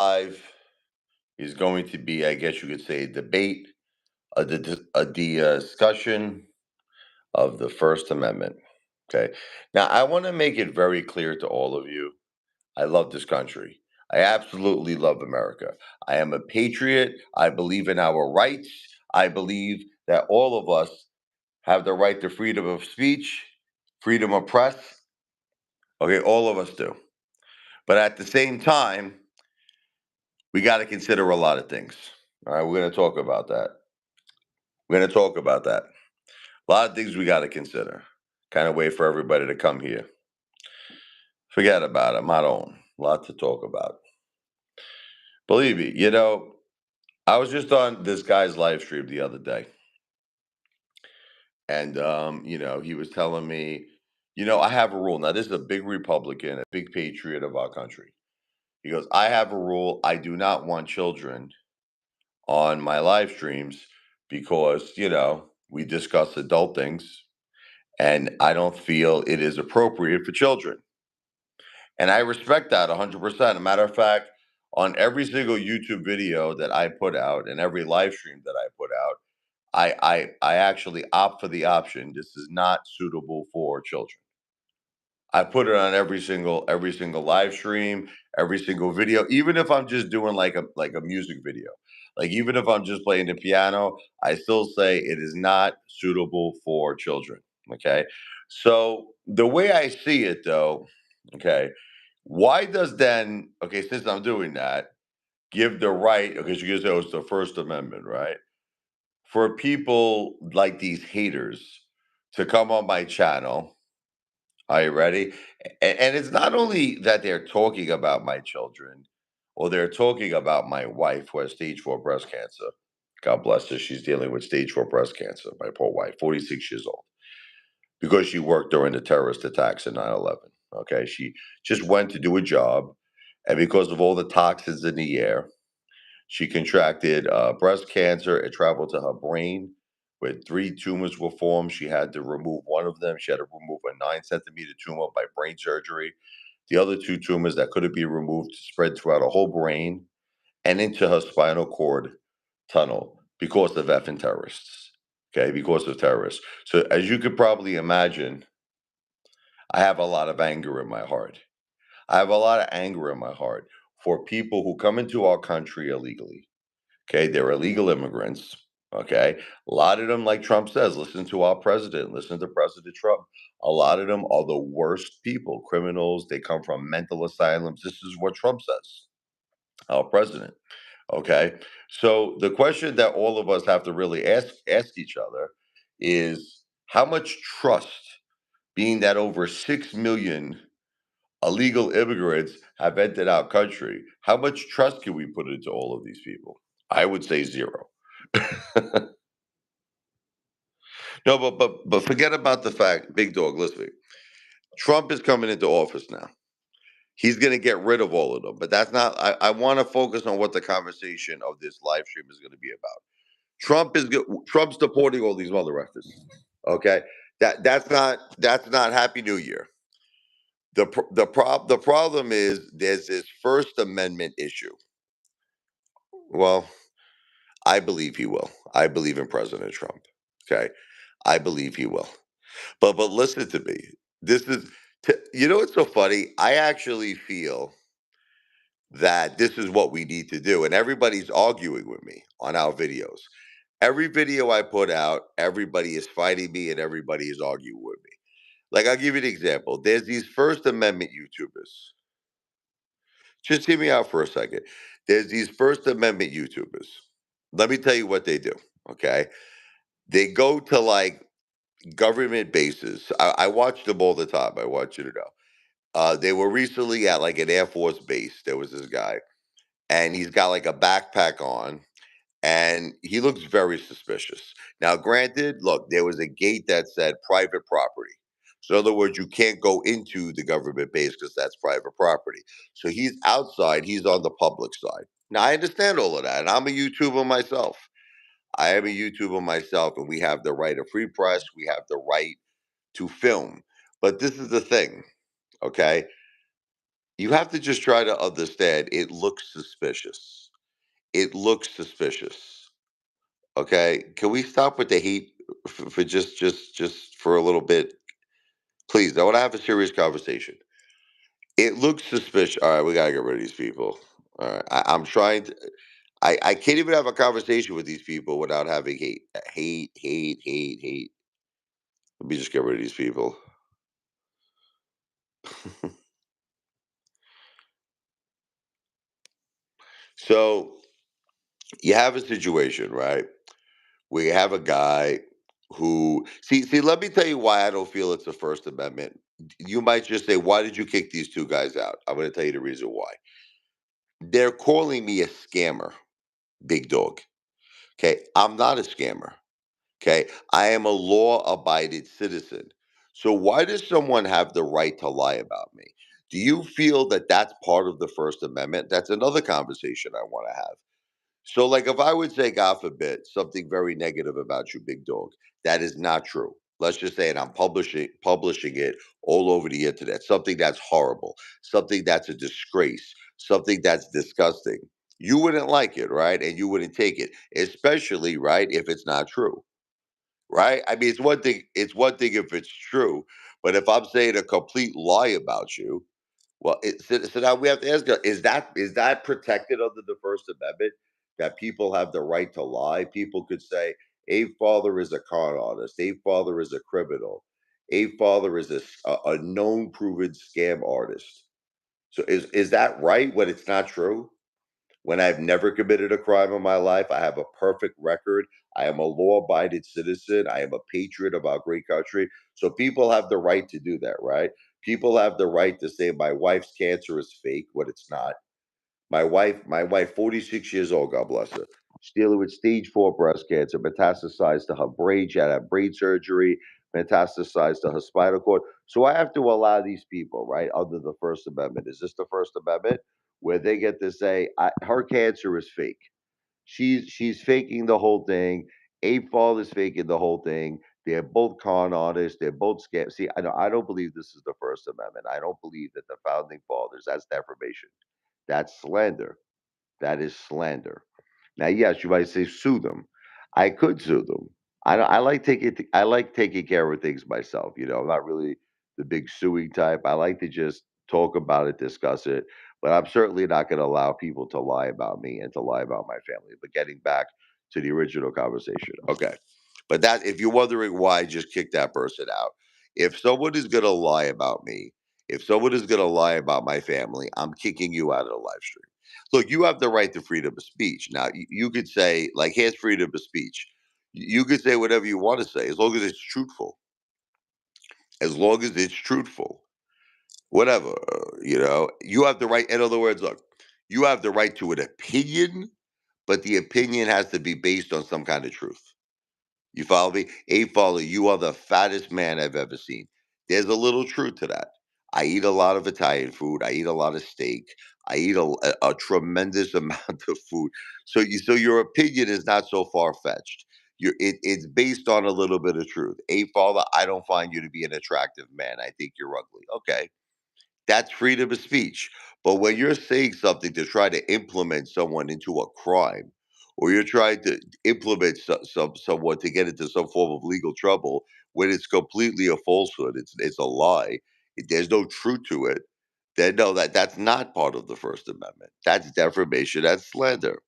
Live is going to be, I guess you could say, a debate, a discussion of the First Amendment. Okay. Now, I want to make it very clear to all of you I love this country. I absolutely love America. I am a patriot. I believe in our rights. I believe that all of us have the right to freedom of speech, freedom of press. Okay, all of us do. But at the same time, we got to consider a lot of things. All right, we're going to talk about that. We're going to talk about that. A lot of things we got to consider. Kind of wait for everybody to come here. Forget about it. I don't. A lot to talk about. Believe me, I was just on this guy's live stream the other day, and he was telling me, I have a rule. Now, this is a big Republican, a big patriot of our country. He goes, I have a rule. I do not want children on my live streams because, we discuss adult things and I don't feel it is appropriate for children. And I respect that 100%. A matter of fact, on every single YouTube video that I put out and every live stream that I put out, I actually opt for the option. This is not suitable for children. I put it on every single live stream, every single video, even if I'm just doing like a music video. Like even if I'm just playing the piano, I still say it is not suitable for children. Okay. So the way I see it though, okay, why does then, okay, since I'm doing that, give the right, okay, so you say, oh, it's the First Amendment, right? For people like these haters to come on my channel. Are you ready? And it's not only that they're talking about my children, or they're talking about my wife who has stage 4 breast cancer. God bless her. She's dealing with stage 4 breast cancer, my poor wife, 46 years old, because she worked during the terrorist attacks in 9/11. Okay. She just went to do a job. And because of all the toxins in the air, she contracted breast cancer. It traveled to her brain, where 3 tumors were formed. She had to remove one of them. She had to remove a 9 centimeter tumor by brain surgery. The other 2 tumors that couldn't be removed spread throughout her whole brain and into her spinal cord tunnel because of effing terrorists. Okay, because of terrorists. So, as you could probably imagine, I have a lot of anger in my heart. I have a lot of anger in my heart for people who come into our country illegally. Okay, they're illegal immigrants. Okay, a lot of them, like Trump says, listen to our president, listen to President Trump. A lot of them are the worst people, criminals. They come from mental asylums. This is what Trump says, our president. Okay, so the question that all of us have to really ask each other is how much trust, being that over 6 million illegal immigrants have entered our country, how much trust can we put into all of these people? I would say zero. No, but forget about the fact, big dog. Listen, Trump is coming into office now. He's going to get rid of all of them, but that's not. I want to focus on what the conversation of this live stream is going to be about. Trump's deporting all these mother effers. Okay, that's not Happy New Year. The problem is there's this First Amendment issue. Well, I believe he will. I believe in President Trump. Okay, I believe he will. But listen to me. This is what's so funny? I actually feel that this is what we need to do, and everybody's arguing with me on our videos. Every video I put out, everybody is fighting me and everybody is arguing with me. Like I'll give you an example. There's these First Amendment YouTubers. Just hear me out for a second. There's these First Amendment YouTubers. Let me tell you what they do. Okay. They go to like government bases. I watch them all the time. I want you to know. They were recently at like an Air Force base. There was this guy, and he's got like a backpack on, and he looks very suspicious. Now, granted, look, there was a gate that said private property. So, in other words, you can't go into the government base because that's private property. So, he's outside, he's on the public side. Now, I understand all of that, and I'm a YouTuber myself. I am a YouTuber myself, and we have the right of free press, we have the right to film. But this is the thing, okay? You have to just try to understand. It looks suspicious. It looks suspicious. Okay, can we stop with the hate for just for a little bit, please? I want to have a serious conversation. It looks suspicious. All right, we gotta get rid of these people. All right, I'm trying to. I can't even have a conversation with these people without having hate, hate, hate, hate, hate. Let me just get rid of these people. So you have a situation, right? We have a guy who see. Let me tell you why I don't feel it's a First Amendment. You might just say, "Why did you kick these two guys out?" I'm going to tell you the reason why. They're calling me a scammer, big dog. Okay, I'm not a scammer. Okay, I am a law-abiding citizen. So why does someone have the right to lie about me? Do you feel that that's part of the First Amendment? That's another conversation I want to have. So, like, if I would say, God forbid, something very negative about you, big dog, that is not true. Let's just say, and I'm publishing it all over the internet. Something that's horrible, something that's a disgrace, something that's disgusting. You wouldn't like it, right? And you wouldn't take it, especially right if it's not true, right? I mean, it's one thing. It's one thing if it's true, but if I'm saying a complete lie about you, well, so now we have to ask: is that protected under the First Amendment? That people have the right to lie. People could say a father is a con artist, a father is a criminal, a father is a known proven scam artist. So is that right when it's not true? When I've never committed a crime in my life, I have a perfect record. I am a law-abiding citizen. I am a patriot of our great country. So people have the right to do that, right? People have the right to say my wife's cancer is fake when it's not. My wife, 46 years old, God bless her. She's dealing with stage 4 breast cancer, metastasized to her brain. She had to have brain surgery, metastasized to her spinal cord. So I have to allow these people, right, under the First Amendment. Is this the First Amendment? Where they get to say, her cancer is fake. She's faking the whole thing. Apefather is faking the whole thing. They're both con artists. They're both scam. See, I don't believe this is the First Amendment. I don't believe that the founding fathers. That's defamation. That's slander. That is slander. Now, yes, you might say sue them. I could sue them. I like taking care of things myself. I'm not really the big suing type. I like to just talk about it, discuss it. But I'm certainly not going to allow people to lie about me and to lie about my family. But getting back to the original conversation, okay. But that, if you're wondering why I just kicked that person out, if someone is going to lie about me, if someone is going to lie about my family, I'm kicking you out of the live stream. Look, you have the right to freedom of speech. Now, you could say, like, here's freedom of speech. You could say whatever you want to say, as long as it's truthful. As long as it's truthful, whatever, you have the right. In other words, look, you have the right to an opinion, but the opinion has to be based on some kind of truth. You follow me? A follow, you are the fattest man I've ever seen. There's a little truth to that. I eat a lot of Italian food. I eat a lot of steak. I eat a tremendous amount of food. So your opinion is not so far fetched. It's based on a little bit of truth. A father, I don't find you to be an attractive man. I think you're ugly. Okay, that's freedom of speech. But when you're saying something to try to implement someone into a crime, or you're trying to implement someone to get into some form of legal trouble, when it's completely a falsehood, it's a lie. There's no truth to it. Then no, that's not part of the First Amendment. That's defamation. That's slander.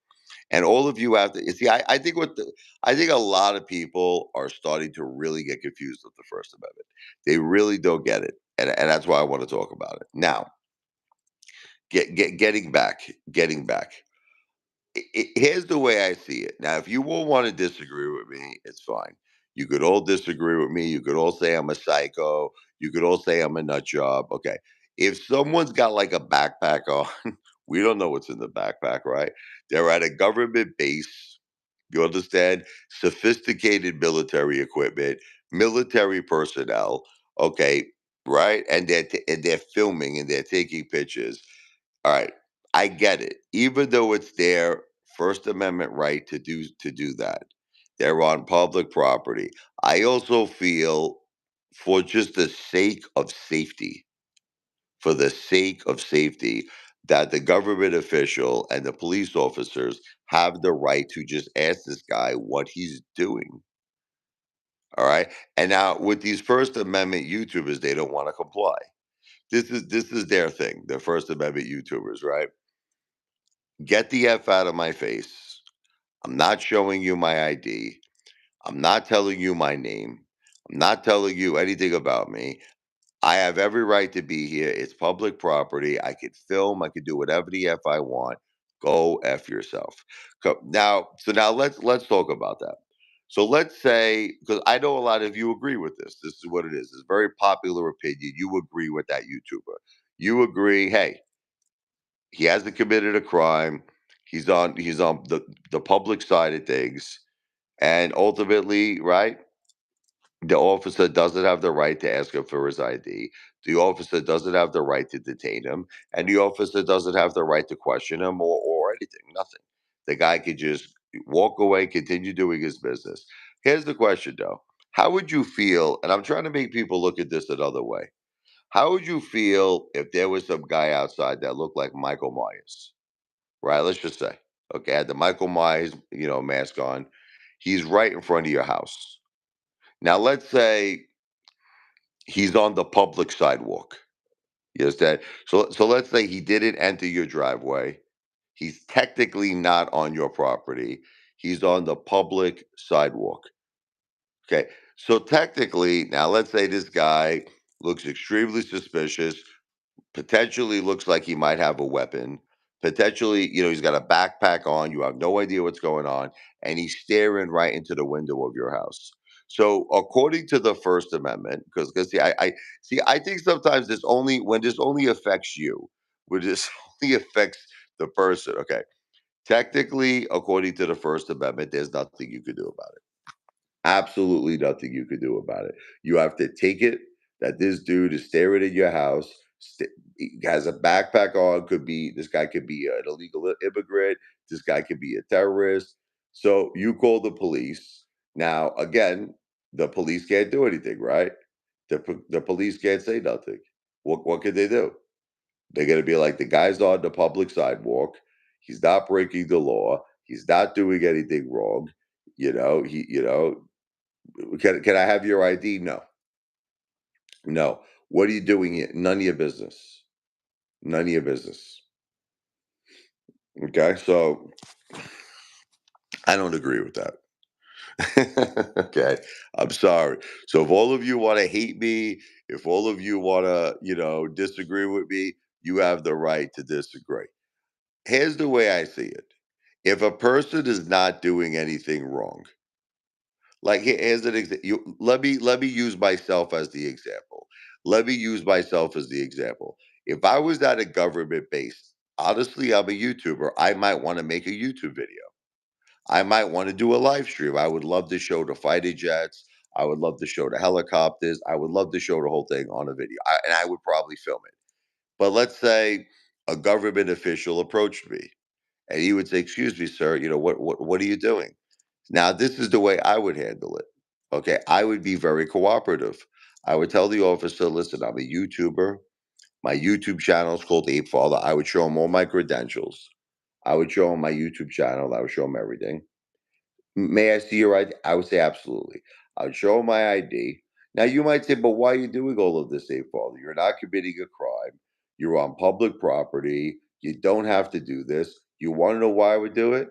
And all of you have to see. I think a lot of people are starting to really get confused with the First Amendment. They really don't get it, and that's why I want to talk about it now. Getting back. Here's the way I see it. Now, if you all want to disagree with me, it's fine. You could all disagree with me. You could all say I'm a psycho. You could all say I'm a nut job. Okay. If someone's got like a backpack on, we don't know what's in the backpack, right? They're at a government base. You understand? Sophisticated military equipment, military personnel. Okay, right? And they're filming and they're taking pictures. All right, I get it. Even though it's their First Amendment right to do that, they're on public property. I also feel, for just the sake of safety, for the sake of safety, that the government official and the police officers have the right to just ask this guy what he's doing. All right. And now with these First Amendment YouTubers, they don't want to comply. This is their thing, the First Amendment YouTubers, right? Get the F out of my face. I'm not showing you my ID. I'm not telling you my name. I'm not telling you anything about me. I have every right to be here. It's public property. I could film. I could do whatever the f I want. Go f yourself. Now, so now let's talk about that. So let's say, because I know a lot of you agree with this. This is what it is. It's a very popular opinion. You agree with that YouTuber. You agree. Hey, he hasn't committed a crime. He's on the public side of things, and ultimately, right? The officer doesn't have the right to ask him for his ID. The officer doesn't have the right to detain him, and the officer doesn't have the right to question him or anything. Nothing. The guy could just walk away, continue doing his business. Here's the question, though: how would you feel? And I'm trying to make people look at this another way. How would you feel if there was some guy outside that looked like Michael Myers? Right? Let's just say, okay, had the Michael Myers, mask on. He's right in front of your house. Now, let's say he's on the public sidewalk. You understand? So let's say he didn't enter your driveway. He's technically not on your property. He's on the public sidewalk. Okay. So technically, now let's say this guy looks extremely suspicious, potentially looks like he might have a weapon. Potentially, he's got a backpack on. You have no idea what's going on, and he's staring right into the window of your house. So, according to the First Amendment, because see, I think sometimes this only affects you, when this only affects the person. Okay, technically, according to the First Amendment, there's nothing you can do about it. Absolutely nothing you could do about it. You have to take it that this dude is staring at your house, he has a backpack on, this guy could be an illegal immigrant, this guy could be a terrorist. So you call the police. Now, again, the police can't do anything, right? The police can't say nothing. What can they do? They're going to be like, the guy's on the public sidewalk. He's not breaking the law. He's not doing anything wrong. Can I have your ID? No. No. What are you doing here? None of your business. None of your business. Okay, so I don't agree with that. Okay, I'm sorry. So if all of you want to hate me, if all of you want to, disagree with me, you have the right to disagree. Here's the way I see it. If a person is not doing anything wrong, like here's an example. Let me use myself as the example. Let me use myself as the example. If I was at a government base, honestly, I'm a YouTuber. I might want to make a YouTube video. I might want to do a live stream. I would love to show the fighter jets. I would love to show the helicopters. I would love to show the whole thing on a video. And I would probably film it. But let's say a government official approached me and he would say, "Excuse me, sir, what are you doing?" Now, this is the way I would handle it. Okay. I would be very cooperative. I would tell the officer, listen, I'm a YouTuber. My YouTube channel is called Apefather. I would show him all my credentials. I would show him my YouTube channel. I would show him everything. May I see your ID? I would say absolutely. I would show him my ID. Now, you might say, but why are you doing all of this, Apefather? You're not committing a crime. You're on public property. You don't have to do this. You want to know why I would do it?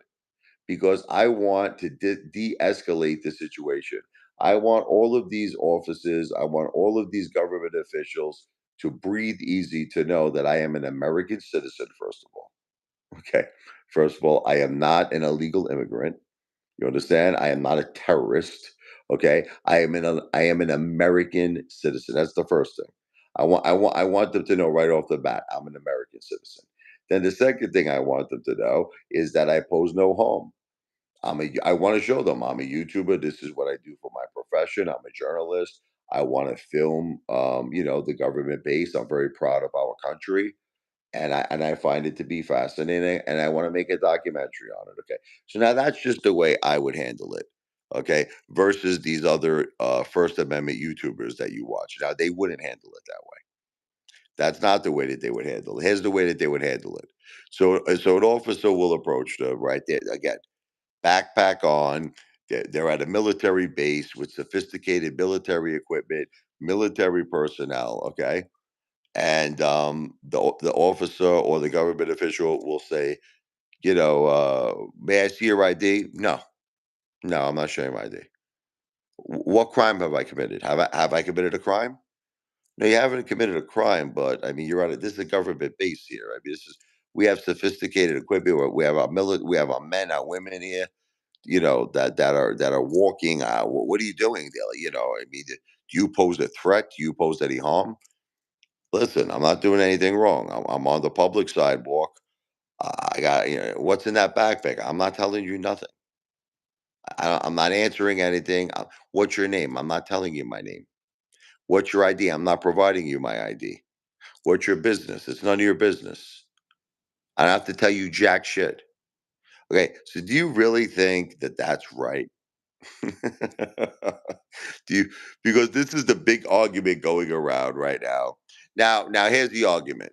Because I want to de-escalate the situation. I want all of these offices, I want all of these government officials to breathe easy to know that I am an American citizen, first of all. Okay. First of all, I am not an illegal immigrant. You understand? I am not a terrorist. Okay. I am an American citizen. That's the first thing. I want them to know right off the bat, I'm an American citizen. Then the second thing I want them to know is that I pose no harm. I want to show them I'm a YouTuber. This is what I do for my profession. I'm a journalist. I want to film, the government base. I'm very proud of our country, and I find it to be fascinating, and I want to make a documentary on it. Okay, so now that's just the way I would handle it. Okay, versus these other First Amendment YouTubers that you watch. Now they wouldn't handle it that way. That's not the way that they would handle it. Here's the way that they would handle it. So an officer will approach them, right there again, backpack on. They're at a military base with sophisticated military equipment, military personnel. Okay, and the officer or the government official will say, may I see your ID? No, no, I'm not showing my ID. What crime have I committed? Have I committed a crime? No, you haven't committed a crime, but I mean, you're on a this is a government base here. I mean, we have sophisticated equipment. We have we have our men, our women in here. That are walking. What are you doing there? I mean, do you pose a threat? Do you pose any harm? Listen, I'm not doing anything wrong. I'm on the public sidewalk. I got, what's in that backpack? I'm not telling you nothing. I'm not answering anything. What's your name? I'm not telling you my name. What's your ID? I'm not providing you my ID. What's your business? It's none of your business. I don't have to tell you jack shit. Okay, so do you really think that that's right? Do you Because this is the big argument going around right now. Now here's the argument.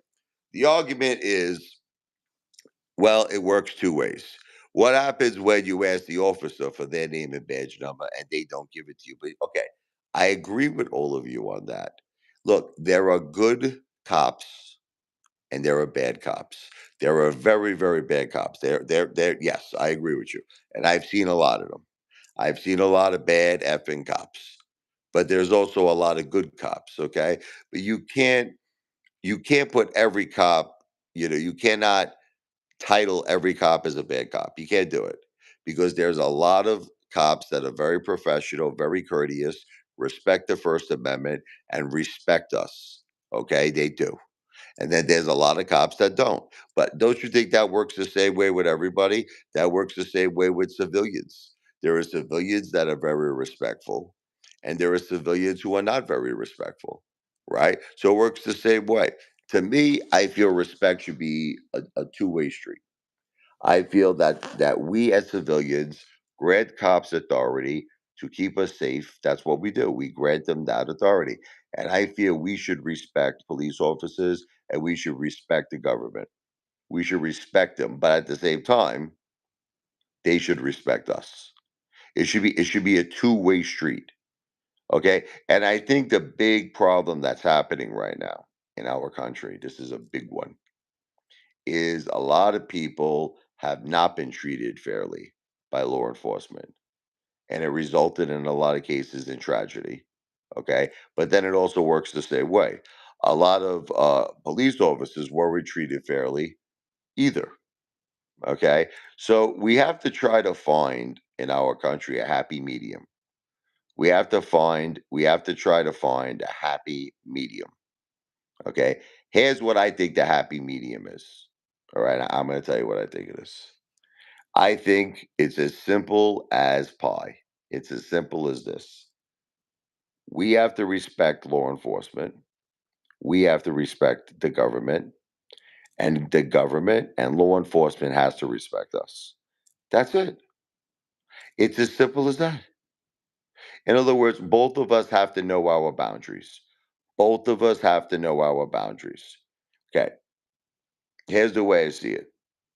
The argument is, well, it works two ways. What happens when you ask the officer for their name and badge number and they don't give it to you? But okay, I agree with all of you on that. Look, there are good cops and there are bad cops. There are very, very bad cops. They're yes, I agree with you. And I've seen a lot of them. I've seen a lot of bad effing cops. But there's also a lot of good cops, okay? But you can't put every cop, you cannot title every cop as a bad cop. You can't do it because there's a lot of cops that are very professional, very courteous, respect the First Amendment, and respect us. Okay, they do. And then there's a lot of cops that don't. But don't you think that works the same way with everybody? That works the same way with civilians. There are civilians that are very respectful, and there are civilians who are not very respectful, right? So it works the same way. To me, I feel respect should be a two-way street. I feel that we as civilians grant cops authority to keep us safe. That's what we do. We grant them that authority. And I feel we should respect police officers and we should respect the government. We should respect them, but at the same time, they should respect us. It should be a two-way street. Okay? And I think the big problem that's happening right now in our country, this is a big one, is a lot of people have not been treated fairly by law enforcement. And it resulted in a lot of cases in tragedy. Okay. But then it also works the same way. A lot of police officers weren't treated fairly either. Okay. So we have to try to find in our country a happy medium. We have to try to find a happy medium. Okay. Here's what I think the happy medium is. All right. I'm going to tell you what I think it is. I think it's as simple as pie. It's as simple as this. We have to respect law enforcement. We have to respect the government. And the government and law enforcement has to respect us. That's it. It's as simple as that. In other words, both of us have to know our boundaries. Both of us have to know our boundaries. Okay. Here's the way I see it.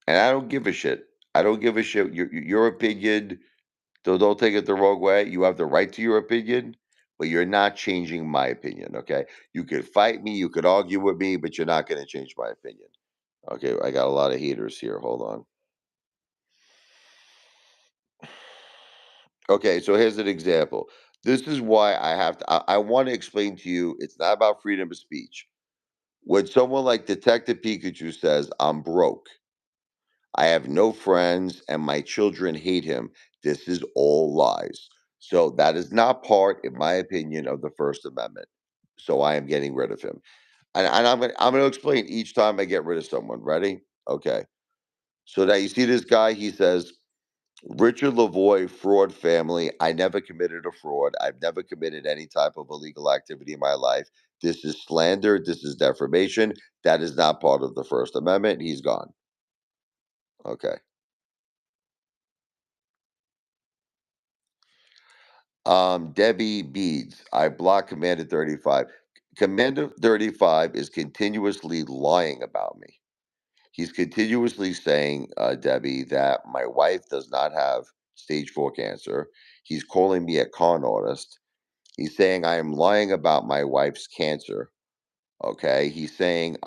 And I don't give a shit. I don't give a shit. Your opinion. So don't take it the wrong way. You have the right to your opinion, but you're not changing my opinion. Okay. You could fight me, you could argue with me, but you're not going to change my opinion. Okay. I got a lot of haters here. Hold on. Okay. So here's an example. This is why I want to explain to you it's not about freedom of speech. When someone like Detective Pikachu says, I'm broke, I have no friends, and my children hate him. This is all lies. So that is not part, in my opinion, of the First Amendment. So I am getting rid of him. And I'm gonna explain each time I get rid of someone. Ready? Okay. So now you see this guy, he says, Richard Lavoie, fraud family. I never committed a fraud. I've never committed any type of illegal activity in my life. This is slander. This is defamation. That is not part of the First Amendment. He's gone. Okay. Debbie Beads. I block Commander 35. Commander 35 is continuously lying about me. He's continuously saying, Debbie, that my wife does not have stage 4 cancer. He's calling me a con artist. He's saying I am lying about my wife's cancer. Okay. He's saying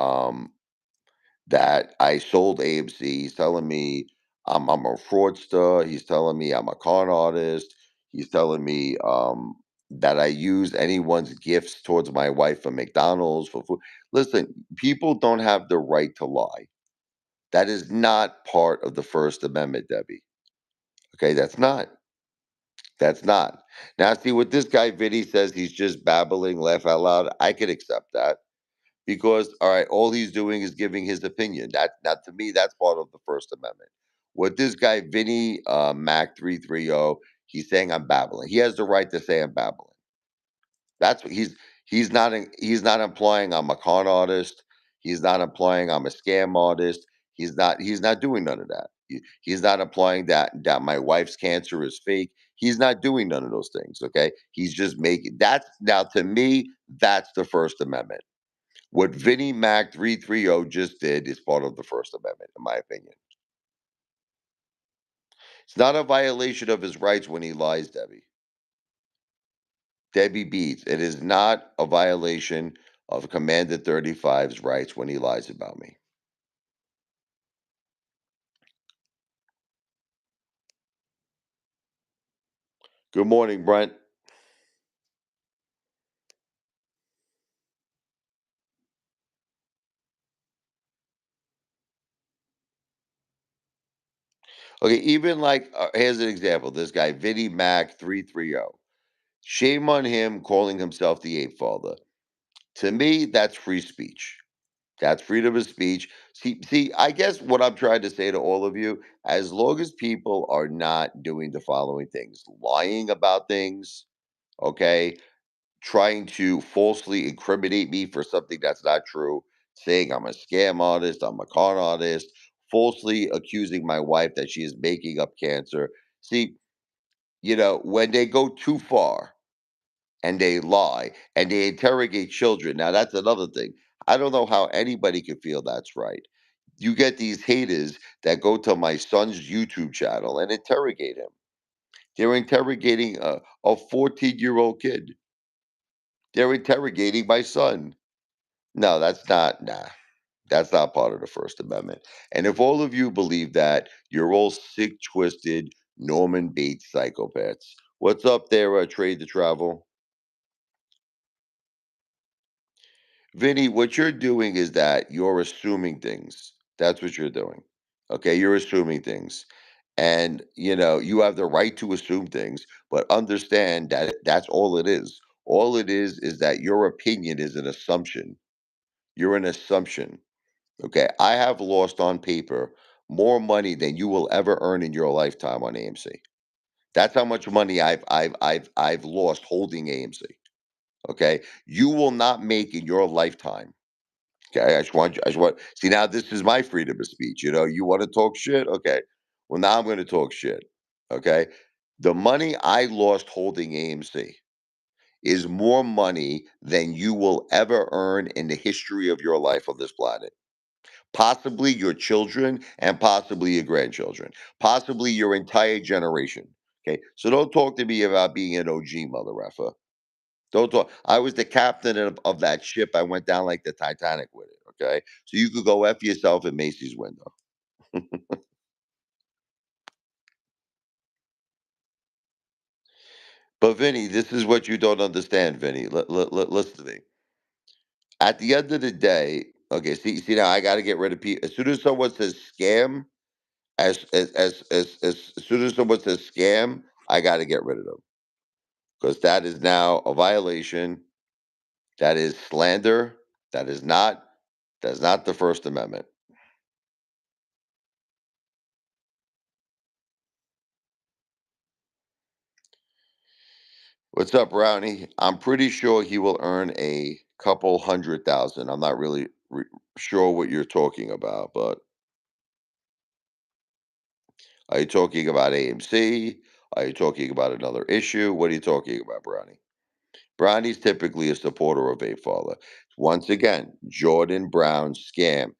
that I sold AMC. He's telling me I'm a fraudster. He's telling me I'm a con artist. He's telling me that I use anyone's gifts towards my wife for McDonald's for food. Listen, people don't have the right to lie. That is not part of the First Amendment, Debbie. Okay, that's not. That's not. Now, see what this guy Vinny says. He's just babbling, laugh out loud. I could accept that because, all right, all he's doing is giving his opinion. That to me, that's part of the First Amendment. What this guy Vinny Mac 330, he's saying I'm babbling. He has the right to say I'm babbling. That's what he's not implying I'm a con artist. He's not implying I'm a scam artist. He's not doing none of that. He's not implying that my wife's cancer is fake. He's not doing none of those things. Okay. He's just making that's now to me, that's the First Amendment. What Vinnie Mac 330 just did is part of the First Amendment, in my opinion. It's not a violation of his rights when he lies, Debbie. Debbie Beats. It is not a violation of Commander 35's rights when he lies about me. Good morning, Brent. Okay, even like here's an example. This guy, Vinnie Mac 330. Shame on him calling himself the Ape Father. To me, that's free speech. That's freedom of speech. See, I guess what I'm trying to say to all of you, as long as people are not doing the following things, lying about things, okay, trying to falsely incriminate me for something that's not true, saying I'm a scam artist, I'm a con artist, falsely accusing my wife that she is making up cancer. See, when they go too far and they lie and they interrogate children, now that's another thing. I don't know how anybody can feel that's right. You get these haters that go to my son's YouTube channel and interrogate him. They're interrogating a 14-year-old kid. They're interrogating my son. No, that's not part of the First Amendment. And if all of you believe that, you're all sick, twisted, Norman Bates psychopaths. What's up there, Trade to Travel? Vinny, what you're doing is that you're assuming things. That's what you're doing. Okay, you're assuming things. And you have the right to assume things, but understand that that's all it is. All it is that your opinion is an assumption. You're an assumption. Okay, I have lost on paper more money than you will ever earn in your lifetime on AMC. That's how much money I've lost holding AMC. Okay, you will not make in your lifetime. Okay, I just want see now this is my freedom of speech. You want to talk shit? Okay, well now I'm going to talk shit. Okay, the money I lost holding AMC is more money than you will ever earn in the history of your life on this planet. Possibly your children and possibly your grandchildren, possibly your entire generation. Okay, so don't talk to me about being an OG, mother effer. Don't talk. I was the captain of that ship. I went down like the Titanic with it. Okay, so you could go f yourself in Macy's window. But Vinny, this is what you don't understand, Vinny. Listen to me. At the end of the day, okay. See now, I got to get rid of people. As soon as someone says scam, as soon as someone says scam, I got to get rid of them because that is now a violation. That is slander. That is not. That's not the First Amendment. What's up, Brownie? I'm pretty sure he will earn a couple 100,000. I'm not really sure what you're talking about, but are you talking about AMC? Are you talking about another issue? What are you talking about, Brownie? Brownie's typically a supporter of Apefather. Once again, Jordan Brown scam.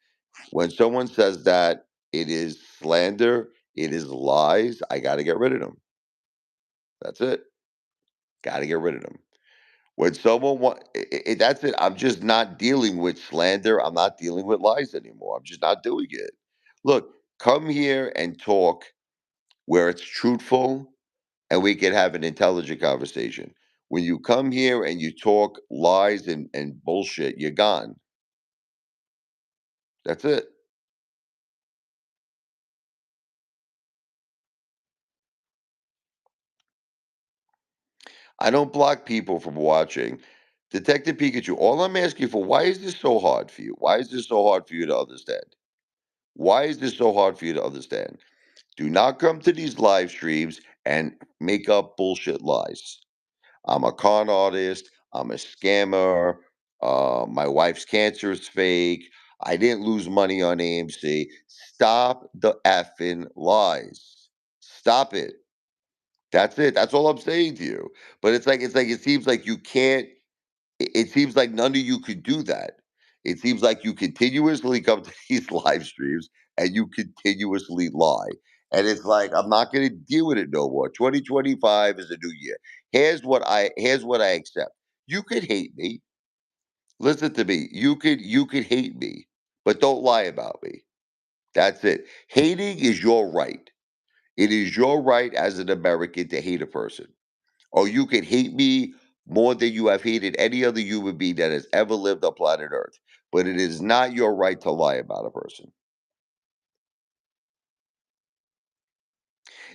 When someone says that, it is slander, it is lies. I got to get rid of them. That's it. Got to get rid of them. When someone want, that's it. I'm just not dealing with slander. I'm not dealing with lies anymore. I'm just not doing it. Look, come here and talk where it's truthful and we can have an intelligent conversation. When you come here and you talk lies and bullshit, you're gone. That's it. I don't block people from watching. Detective Pikachu, all I'm asking for, why is this so hard for you? Why is this so hard for you to understand? Why is this so hard for you to understand? Do not come to these live streams and make up bullshit lies. I'm a con artist. I'm a scammer. My wife's cancer is fake. I didn't lose money on AMC. Stop the effing lies. Stop it. That's it. That's all I'm saying to you. But it's like it seems like you can't. It seems like none of you could do that. It seems like you continuously come to these live streams and you continuously lie. And it's like I'm not going to deal with it no more. 2025 is a new year. Here's what I accept. You could hate me. Listen to me. You could hate me, but don't lie about me. That's it. Hating is your right. It is your right as an American to hate a person. Or you can hate me more than you have hated any other human being that has ever lived on planet Earth. But it is not your right to lie about a person.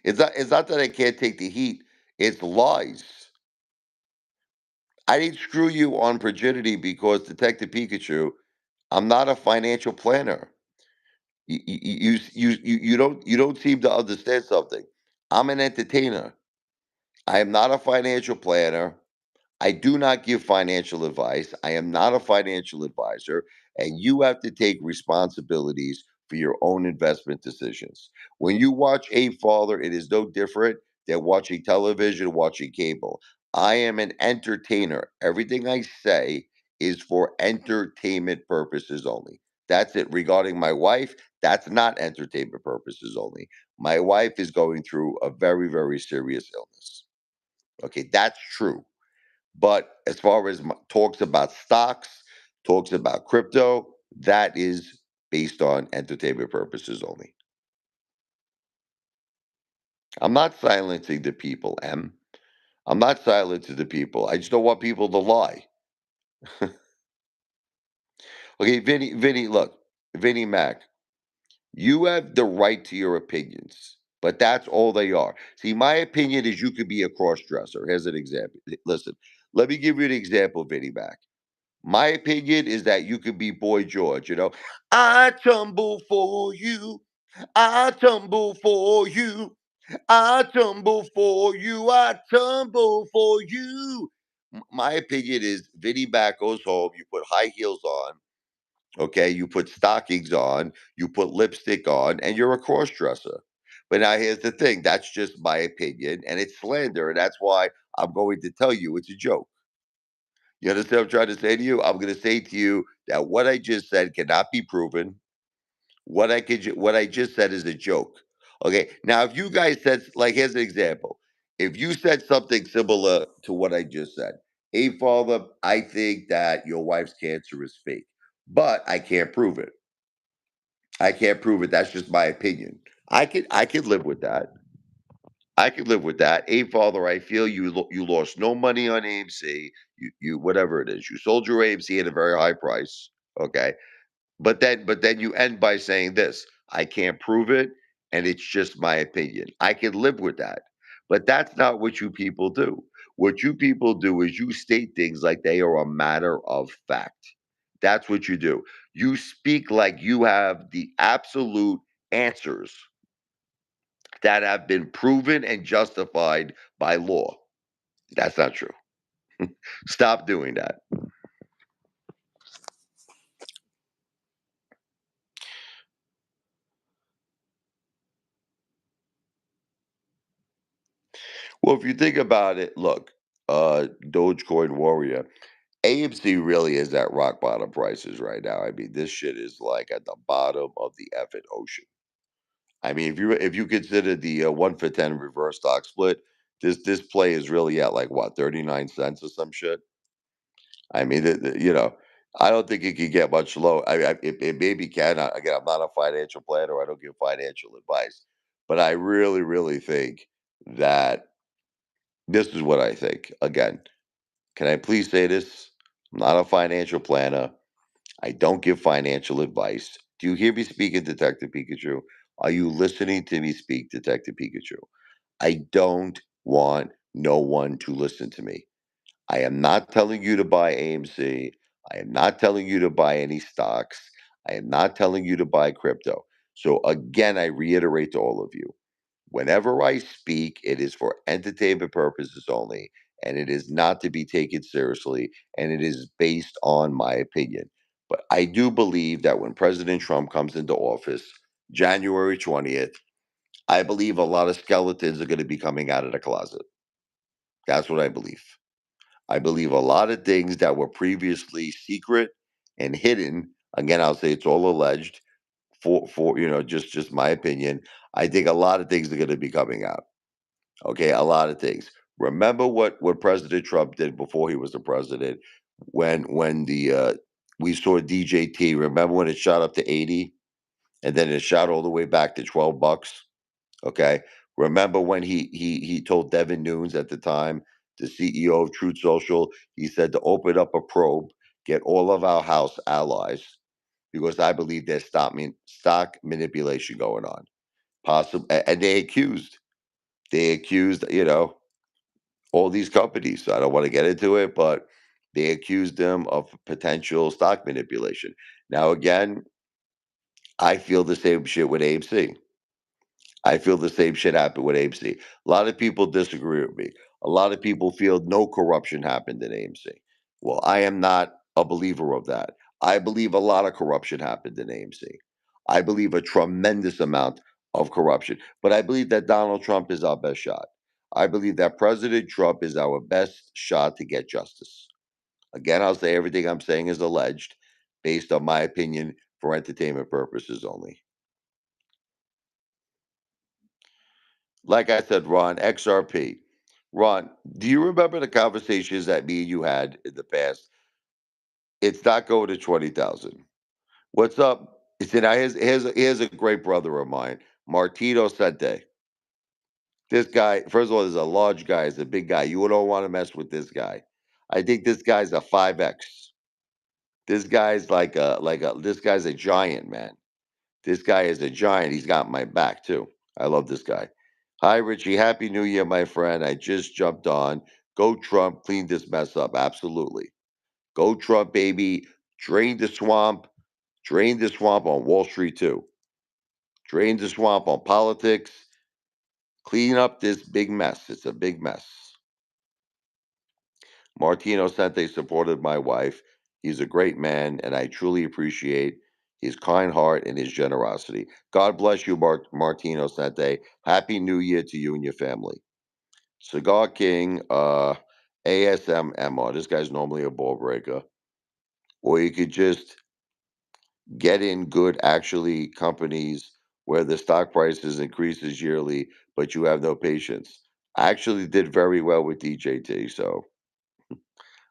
It's not that I can't take the heat. It's lies. I didn't screw you on Progidity because Detective Pikachu, I'm not a financial planner. You don't seem to understand something. I'm an entertainer. I am not a financial planner. I do not give financial advice. I am not a financial advisor, and you have to take responsibilities for your own investment decisions. When you watch A Father, it is no different than watching television, watching cable. I am an entertainer. Everything I say is for entertainment purposes only. That's it. Regarding my wife, that's not entertainment purposes only. My wife is going through a very, very serious illness. Okay, that's true. But as far as talks about stocks, talks about crypto, that is based on entertainment purposes only. I'm not silencing the people, M. I'm not silencing the people. I just don't want people to lie. Okay, Vinny, look, Vinny Mac, you have the right to your opinions, but that's all they are. See, my opinion is you could be a cross dresser. Here's an example. Listen, let me give you an example, Vinny Mac. My opinion is that you could be Boy George, I tumble for you. I tumble for you. I tumble for you. I tumble for you. My opinion is Vinny Mac goes home, you put high heels on, okay, you put stockings on, you put lipstick on, and you're a cross dresser. But now here's the thing, that's just my opinion, and it's slander, and that's why I'm going to tell you it's a joke. You understand what I'm trying to say to you? I'm going to say to you that what I just said cannot be proven. What I just said is a joke. Okay. Now, if you guys said, like, here's an example. If you said something similar to what I just said, hey, father, I think that your wife's cancer is fake, but I can't prove it. I can't prove it. That's just my opinion. I could live with that. I could live with that. Hey, father, I feel you lost no money on AMC. You whatever it is, you sold your AMC at a very high price. Okay, but then you end by saying this: I can't prove it, and it's just my opinion. I can live with that, but that's not what you people do. What you people do is you state things like they are a matter of fact. That's what you do. You speak like you have the absolute answers that have been proven and justified by law. That's not true. Stop doing that. Well, if you think about it, look, Dogecoin warrior. AMC really is at rock bottom prices right now. I mean, this shit is like at the bottom of the effing ocean. I mean, if you consider the 1 for 10 reverse stock split, this play is really at like what 39 cents or some shit. I mean, I don't think it could get much lower. It maybe can. Again, I'm not a financial planner. I don't give financial advice, but I really, really think that this is what I think. Again, can I please say this? I'm not a financial planner. I don't give financial advice. Do you hear me speaking, Detective Pikachu? Are you listening to me speak, Detective Pikachu? I don't want no one to listen to me. I am not telling you to buy AMC. I am not telling you to buy any stocks. I am not telling you to buy crypto. So, again, I reiterate to all of you whenever I speak, it is for entertainment purposes only, and it is not to be taken seriously, and it is based on my opinion. But I do believe that when President Trump comes into office, January 20th, I believe a lot of skeletons are going to be coming out of the closet. That's what I believe. I believe a lot of things that were previously secret and hidden, again, I'll say it's all alleged for just my opinion. I think a lot of things are going to be coming out. Okay, a lot of things. Remember what President Trump did before he was the president when the we saw DJT, remember when it shot up to 80 and then it shot all the way back to $12? Okay. Remember when he told Devin Nunes at the time, the CEO of Truth Social, he said to open up a probe, get all of our house allies, because I believe there's stock manipulation going on. Possible, and they accused, all these companies. So I don't want to get into it, but they accused them of potential stock manipulation. Now, again, I feel the same shit with AMC. I feel the same shit happened with AMC. A lot of people disagree with me. A lot of people feel no corruption happened in AMC. Well, I am not a believer of that. I believe a lot of corruption happened in AMC. I believe a tremendous amount of corruption. But I believe that Donald Trump is our best shot. I believe that President Trump is our best shot to get justice. Again, I'll say everything I'm saying is alleged, based on my opinion for entertainment purposes only. Like I said, Ron, XRP. Ron, do you remember the conversations that me and you had in the past? It's not going to 20,000. What's up? See, now here's a great brother of mine, Martino Sente. This guy, first of all, is a large guy, is a big guy. You don't want to mess with this guy. I think this guy's a 5X. This guy's this guy's a giant, man. This guy is a giant. He's got my back too. I love this guy. Hi, Richie. Happy New Year, my friend. I just jumped on. Go Trump. Clean this mess up. Absolutely. Go Trump, baby. Drain the swamp. Drain the swamp on Wall Street too. Drain the swamp on politics. Clean up this big mess. It's a big mess. Martino Sente supported my wife. He's a great man, and I truly appreciate his kind heart and his generosity. God bless you, Martino Sente. Happy New Year to you and your family. Cigar King, ASMR. This guy's normally a ball breaker. Or you could just get in good, actually, companies where the stock prices increases yearly, but you have no patience. I actually did very well with DJT, so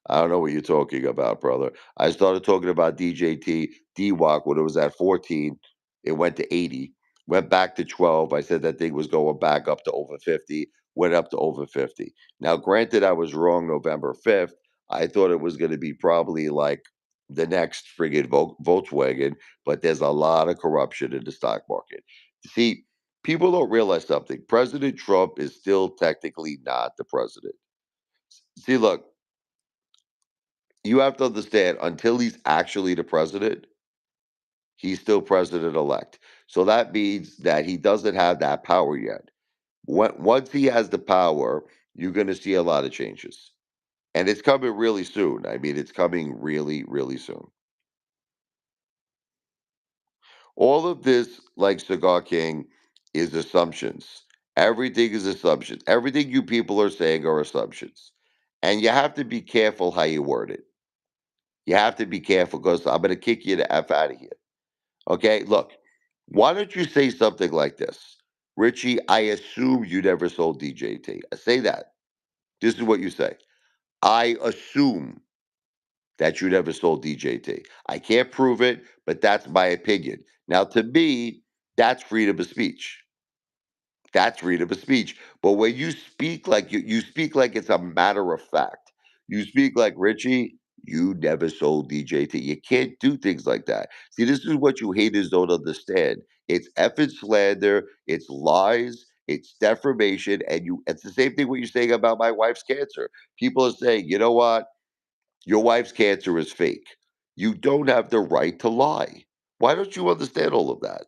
I don't know what you're talking about, brother. I started talking about DJT, DWAC when it was at 14. It went to 80, went back to 12. I said that thing was going back up to over 50, went up to over 50. Now, granted, I was wrong November 5th. I thought it was going to be probably like the next friggin' Volkswagen, but there's a lot of corruption in the stock market. See, people don't realize something. President Trump is still technically not the president. See, look, you have to understand until he's actually the president, he's still president elect. So that means that he doesn't have that power yet. Once he has the power, you're going to see a lot of changes. And it's coming really soon. I mean, it's coming really, really soon. All of this, like Cigar King, is assumptions. Everything is assumptions. Everything you people are saying are assumptions. And you have to be careful how you word it. You have to be careful because I'm going to kick you the F out of here. Okay, look, why don't you say something like this? Richie, I assume you never sold DJT. Say that. This is what you say. I assume that you never sold DJT. I can't prove it, but that's my opinion. Now, to me, that's freedom of speech. That's freedom of speech. But when you speak like you speak like it's a matter of fact. You speak like Richie, you never sold DJT. You can't do things like that. See, this is what you haters don't understand. It's effing slander, it's lies, it's defamation, and it's the same thing what you're saying about my wife's cancer. People are saying, you know what? Your wife's cancer is fake. You don't have the right to lie. Why don't you understand all of that?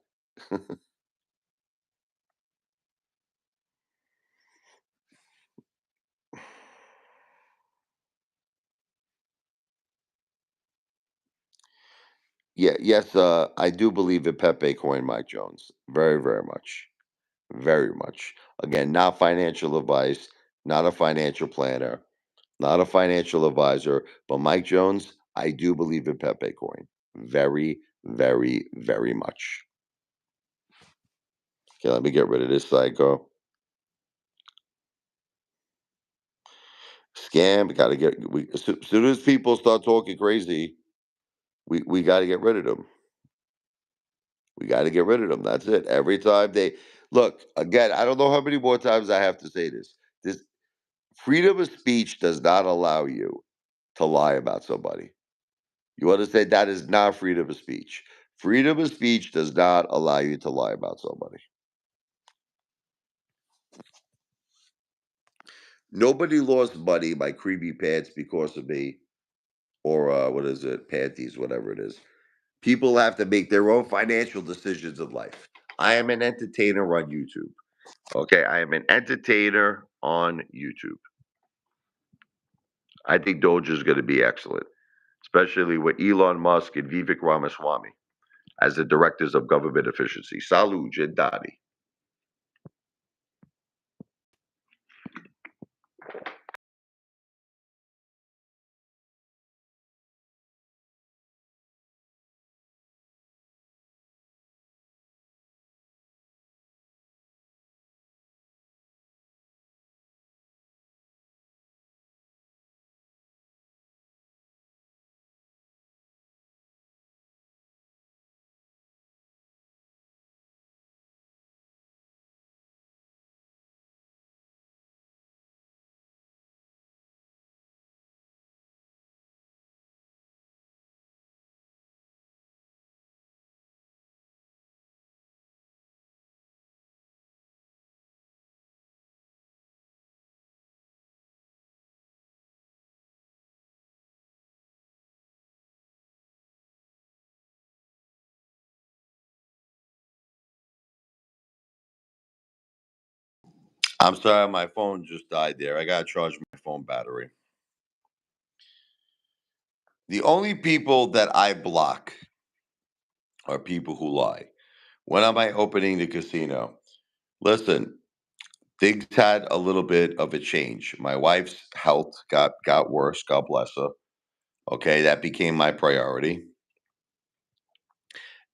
Yeah, yes, I do believe in Pepe coin, Mike Jones. Very, very much. Very much. Again, not financial advice, not a financial planner, not a financial advisor, but Mike Jones, I do believe in Pepe coin. Very, very, very much. Okay, let me get rid of this psycho. Scam, gotta get as soon as people start talking crazy, we gotta get rid of them. We got to get rid of them. That's it. Every time they look again, I don't know how many more times I have to say this. This freedom of speech does not allow you to lie about somebody. You understand? That is not freedom of speech. Freedom of speech does not allow you to lie about somebody. Nobody lost money by creamy pants because of me, or what is it, panties, whatever it is. People have to make their own financial decisions in life. I am an entertainer on YouTube. Okay, I am an entertainer on YouTube. I think Doge is going to be excellent, especially with Elon Musk and Vivek Ramaswamy as the directors of government efficiency. Salut, Jindani. I'm sorry, my phone just died there. I got to charge my phone battery. The only people that I block are people who lie. When am I opening the casino? Listen, things had a little bit of a change. My wife's health got worse. God bless her. Okay, that became my priority,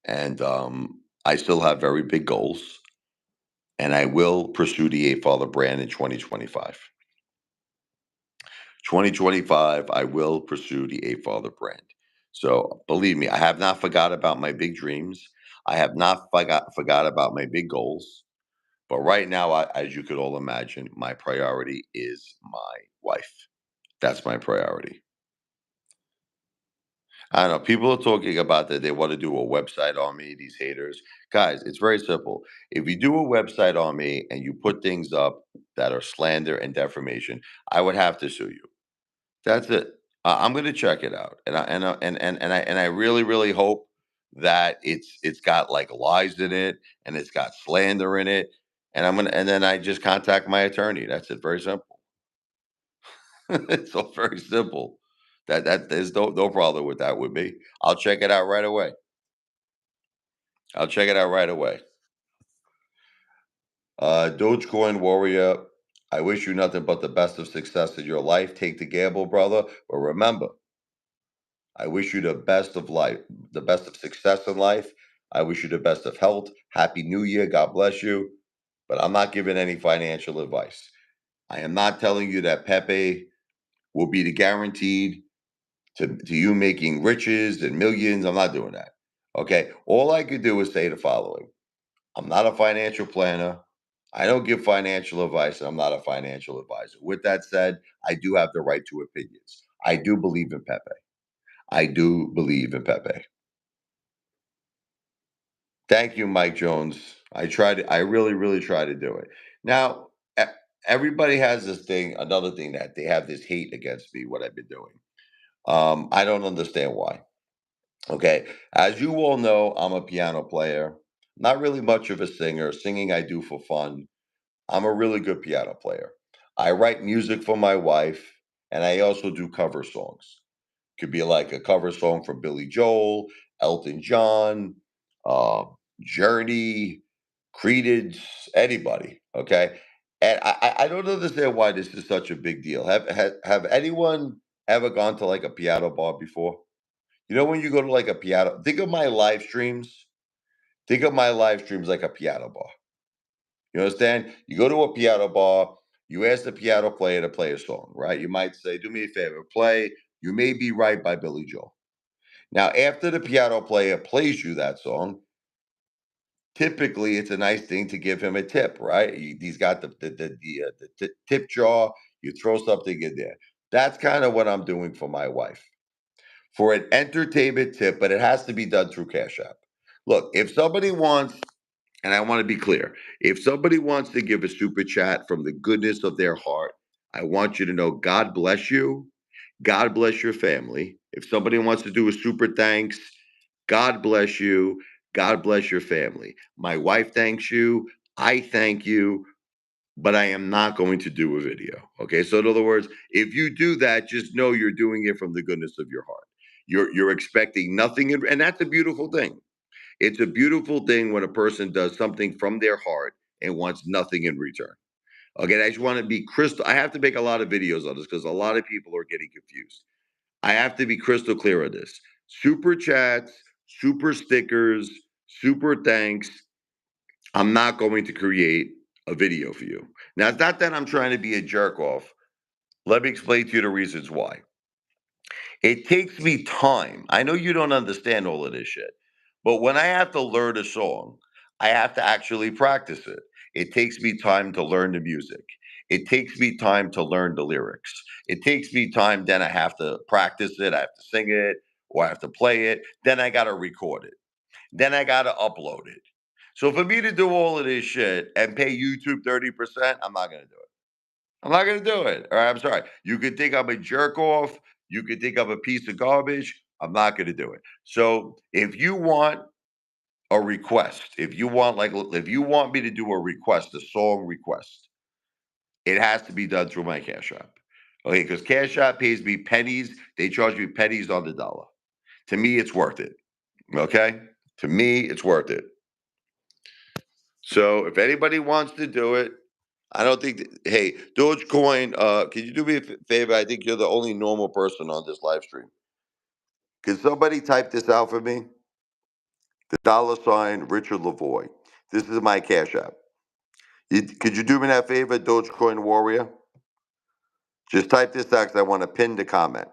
and I still have very big goals, and I will pursue the Apefather brand in 2025. 2025, I will pursue the Apefather brand. So believe me, I have not forgot about my big dreams. I have not forgot about my big goals. But right now, as you could all imagine, my priority is my wife. That's my priority. I don't know. People are talking about that they want to do a website on me, these haters. Guys, it's very simple. If you do a website on me and you put things up that are slander and defamation, I would have to sue you. That's it. I'm going to check it out, and I really really hope that it's got like lies in it and it's got slander in it, and then I just contact my attorney. That's it. Very simple. It's so very simple. There's no problem with that with me. I'll check it out right away. I'll check it out right away. Dogecoin Warrior I wish you nothing but the best of success in your life. Take the gamble, brother. But remember, I wish you the best of life, the best of success in life. I wish you the best of health. Happy New Year. God bless you. But I'm not giving any financial advice. I am not telling you that Pepe will be the guaranteed to you making riches and millions. I'm not doing that. Okay. All I could do is say the following. I'm not a financial planner. I don't give financial advice, and I'm not a financial advisor. With that said, I do have the right to opinions. I do believe in Pepe. I do believe in Pepe. Thank you, Mike Jones. I really, really try to do it. Now, everybody has this thing, another thing that they have this hate against me, what I've been doing. I don't understand why. Okay. As you all know, I'm a piano player, not really much of a singer. Singing I do for fun. I'm a really good piano player. I write music for my wife, and I also do cover songs. Could be like a cover song from Billy Joel, Elton John, uh, Journey, Creedence, anybody. Okay, and I don't understand why this is such a big deal. Have anyone ever gone to like a piano bar before? You know, when you go to like a piano, think of my live streams. Think of my live streams like a piano bar. You understand? You go to a piano bar, you ask the piano player to play a song, right? You might say, "Do me a favor, play You May Be Right by Billy Joel." Now, after the piano player plays you that song, typically it's a nice thing to give him a tip, right? He's got the tip jar. You throw something in there. That's kind of what I'm doing for my wife for an entertainment tip, but it has to be done through Cash App. Look, if somebody wants, and I want to be clear, if somebody wants to give a super chat from the goodness of their heart, I want you to know God bless you. God bless your family. If somebody wants to do a super thanks, God bless you. God bless your family. My wife thanks you. I thank you, but I am not going to do a video. Okay. So in other words, if you do that, just know you're doing it from the goodness of your heart. You're expecting nothing, and that's a beautiful thing. It's a beautiful thing when a person does something from their heart and wants nothing in return. Okay, I just want to be crystal. I have to make a lot of videos on this because a lot of people are getting confused. I have to be crystal clear on this. Super chats, super stickers, super thanks. I'm not going to create a video for you. Now, it's not that I'm trying to be a jerk off. Let me explain to you the reasons why. It takes me time. I know you don't understand all of this shit, but when I have to learn a song, I have to actually practice it. It takes me time to learn the music. It takes me time to learn the lyrics. It takes me time, then I have to practice it. I have to sing it or I have to play it. Then I got to record it. Then I got to upload it. So for me to do all of this shit and pay YouTube 30%, I'm not going to do it. I'm not going to do it. All right. I'm sorry. You could think I'm a jerk off. You could think I'm a piece of garbage. I'm not going to do it. So if you want a request, if you want me to do a request, a song request, it has to be done through my Cash App. Okay. Because Cash App pays me pennies. They charge me pennies on the dollar. To me, it's worth it. Okay. To me, it's worth it. So if anybody wants to do it, I don't think. Hey, Dogecoin, can you do me a favor? I think you're the only normal person on this live stream. Can somebody type this out for me? The $ Richard Lavoy. This is my Cash App. Could you do me that favor, Dogecoin Warrior? Just type this out because I want to pin the comment.